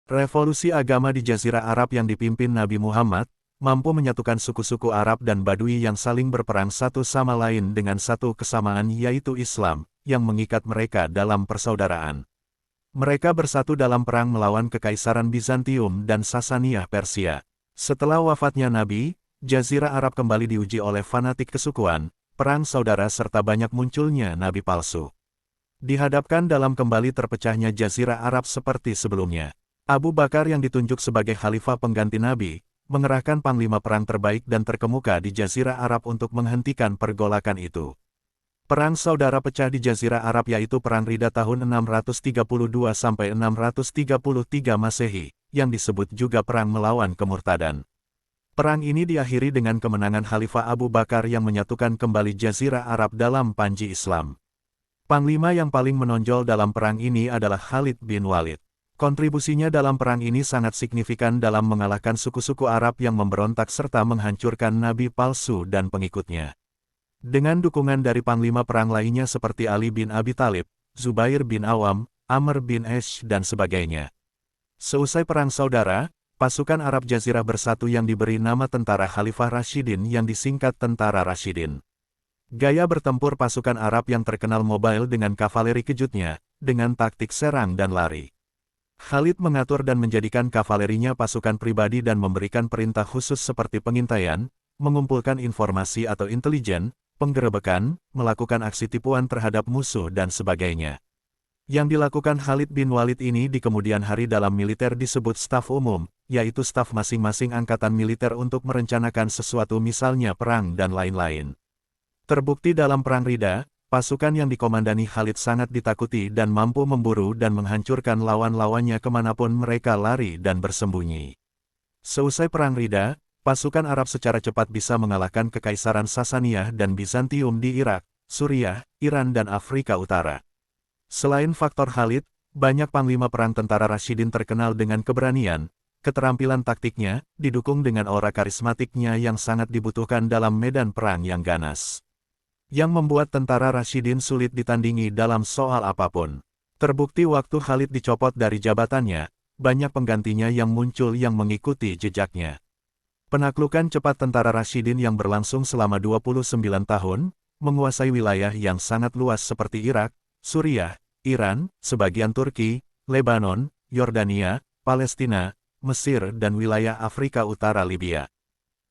Revolusi agama di Jazirah Arab yang dipimpin Nabi Muhammad, mampu menyatukan suku-suku Arab dan Badui yang saling berperang satu sama lain dengan satu kesamaan yaitu Islam, yang mengikat mereka dalam persaudaraan. Mereka bersatu dalam perang melawan Kekaisaran Bizantium dan Sasaniyah Persia. Setelah wafatnya Nabi, Jazirah Arab kembali diuji oleh fanatik kesukuan, perang saudara serta banyak munculnya nabi palsu. Dihadapkan dalam kembali terpecahnya Jazirah Arab seperti sebelumnya. Abu Bakar yang ditunjuk sebagai khalifah pengganti Nabi, mengerahkan panglima perang terbaik dan terkemuka di Jazirah Arab untuk menghentikan pergolakan itu. Perang saudara pecah di Jazirah Arab yaitu Perang Ridha tahun 632–633 Masehi, yang disebut juga Perang Melawan Kemurtadan. Perang ini diakhiri dengan kemenangan Khalifah Abu Bakar yang menyatukan kembali Jazirah Arab dalam panji Islam. Panglima yang paling menonjol dalam perang ini adalah Khalid bin Walid. Kontribusinya dalam perang ini sangat signifikan dalam mengalahkan suku-suku Arab yang memberontak serta menghancurkan nabi palsu dan pengikutnya. Dengan dukungan dari panglima perang lainnya seperti Ali bin Abi Thalib, Zubair bin Awam, Amr bin Ash dan sebagainya. Seusai perang saudara, pasukan Arab Jazirah bersatu yang diberi nama Tentara Khalifah Rashidin yang disingkat Tentara Rashidin. Gaya bertempur pasukan Arab yang terkenal mobile dengan kavaleri kejutnya, dengan taktik serang dan lari. Khalid mengatur dan menjadikan kavalerinya pasukan pribadi dan memberikan perintah khusus seperti pengintaian, mengumpulkan informasi atau intelijen, penggerebekan, melakukan aksi tipuan terhadap musuh dan sebagainya. Yang dilakukan Khalid bin Walid ini di kemudian hari dalam militer disebut staf umum, yaitu staf masing-masing angkatan militer untuk merencanakan sesuatu misalnya perang dan lain-lain. Terbukti dalam Perang Ridha, pasukan yang dikomandani Khalid sangat ditakuti dan mampu memburu dan menghancurkan lawan-lawannya kemanapun mereka lari dan bersembunyi. Seusai Perang Ridha, pasukan Arab secara cepat bisa mengalahkan Kekaisaran Sasaniyah dan Bizantium di Irak, Suriah, Iran dan Afrika Utara. Selain faktor Khalid, banyak panglima perang tentara Rashidin terkenal dengan keberanian, keterampilan taktiknya, didukung dengan aura karismatiknya yang sangat dibutuhkan dalam medan perang yang ganas. Yang membuat tentara Rashidin sulit ditandingi dalam soal apapun. Terbukti waktu Khalid dicopot dari jabatannya, banyak penggantinya yang muncul yang mengikuti jejaknya. Penaklukan cepat tentara Rashidin yang berlangsung selama 29 tahun, menguasai wilayah yang sangat luas seperti Irak, Suriah, Iran, sebagian Turki, Lebanon, Yordania, Palestina, Mesir dan wilayah Afrika Utara Libya.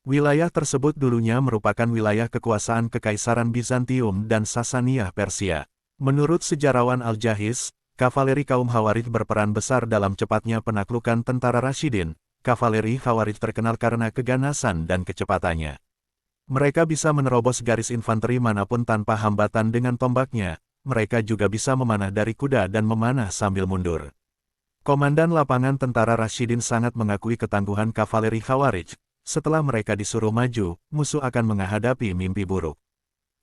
Wilayah tersebut dulunya merupakan wilayah kekuasaan Kekaisaran Bizantium dan Sasaniyah Persia. Menurut sejarawan Al-Jahiz, kavaleri kaum Khawarij berperan besar dalam cepatnya penaklukan tentara Rashidin. Kavaleri Khawarij terkenal karena keganasan dan kecepatannya. Mereka bisa menerobos garis infanteri manapun tanpa hambatan dengan tombaknya. Mereka juga bisa memanah dari kuda dan memanah sambil mundur. Komandan lapangan tentara Rashidin sangat mengakui ketangguhan kavaleri Khawarij. Setelah mereka disuruh maju, musuh akan menghadapi mimpi buruk.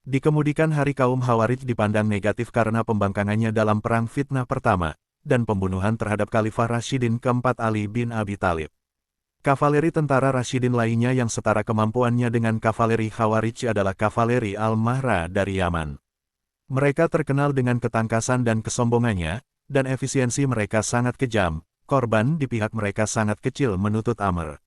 Di kemudian hari kaum Khawarij dipandang negatif karena pembangkangannya dalam perang fitnah pertama, dan pembunuhan terhadap Khalifah Rashidin keempat Ali bin Abi Thalib. Kavaleri tentara Rashidin lainnya yang setara kemampuannya dengan kavaleri Khawarij adalah kavaleri Al-Mahra dari Yaman. Mereka terkenal dengan ketangkasan dan kesombongannya, dan efisiensi mereka sangat kejam, korban di pihak mereka sangat kecil menurut Amr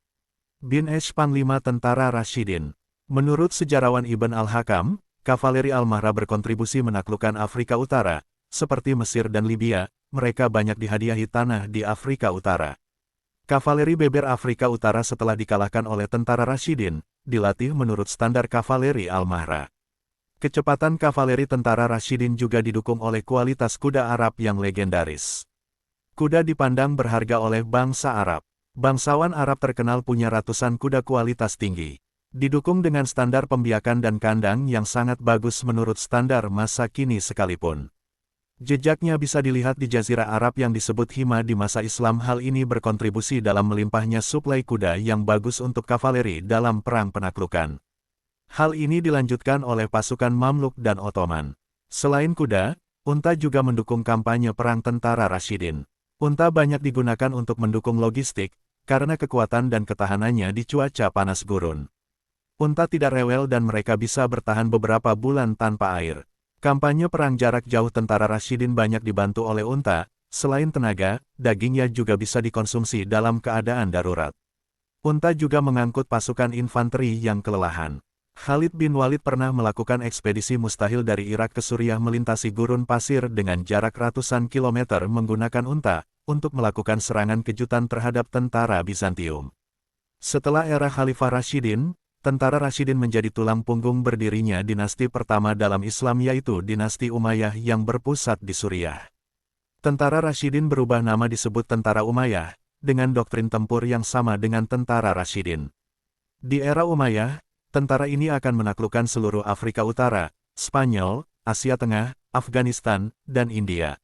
bin Ash panglima tentara Rashidin. Menurut sejarawan Ibn al-Hakam, kavaleri Al-Mahra berkontribusi menaklukkan Afrika Utara, seperti Mesir dan Libya, mereka banyak dihadiahi tanah di Afrika Utara. Kavaleri beber Afrika Utara setelah dikalahkan oleh tentara Rashidin, dilatih menurut standar kavaleri Al-Mahra. Kecepatan kavaleri tentara Rashidin juga didukung oleh kualitas kuda Arab yang legendaris. Kuda dipandang berharga oleh bangsa Arab. Bangsawan Arab terkenal punya ratusan kuda kualitas tinggi. Didukung dengan standar pembiakan dan kandang yang sangat bagus menurut standar masa kini sekalipun. Jejaknya bisa dilihat di Jazirah Arab yang disebut Hima di masa Islam. Hal ini berkontribusi dalam melimpahnya suplai kuda yang bagus untuk kavaleri dalam perang penaklukan. Hal ini dilanjutkan oleh pasukan Mamluk dan Ottoman. Selain kuda, unta juga mendukung kampanye perang tentara Rashidin. Unta banyak digunakan untuk mendukung logistik, karena kekuatan dan ketahanannya di cuaca panas gurun. Unta tidak rewel dan mereka bisa bertahan beberapa bulan tanpa air. Kampanye perang jarak jauh tentara Rashidin banyak dibantu oleh unta, Selain tenaga, dagingnya juga bisa dikonsumsi dalam keadaan darurat. Unta juga mengangkut pasukan infanteri yang kelelahan. Khalid bin Walid pernah melakukan ekspedisi mustahil dari Irak ke Suriah melintasi gurun pasir dengan jarak ratusan kilometer menggunakan unta, untuk melakukan serangan kejutan terhadap tentara Bizantium. Setelah era Khalifah Rashidin, tentara Rashidin menjadi tulang punggung berdirinya dinasti pertama dalam Islam yaitu dinasti Umayyah yang berpusat di Suriah. Tentara Rashidin berubah nama disebut Tentara Umayyah, dengan doktrin tempur yang sama dengan tentara Rashidin. Di era Umayyah, tentara ini akan menaklukkan seluruh Afrika Utara, Spanyol, Asia Tengah, Afghanistan, dan India.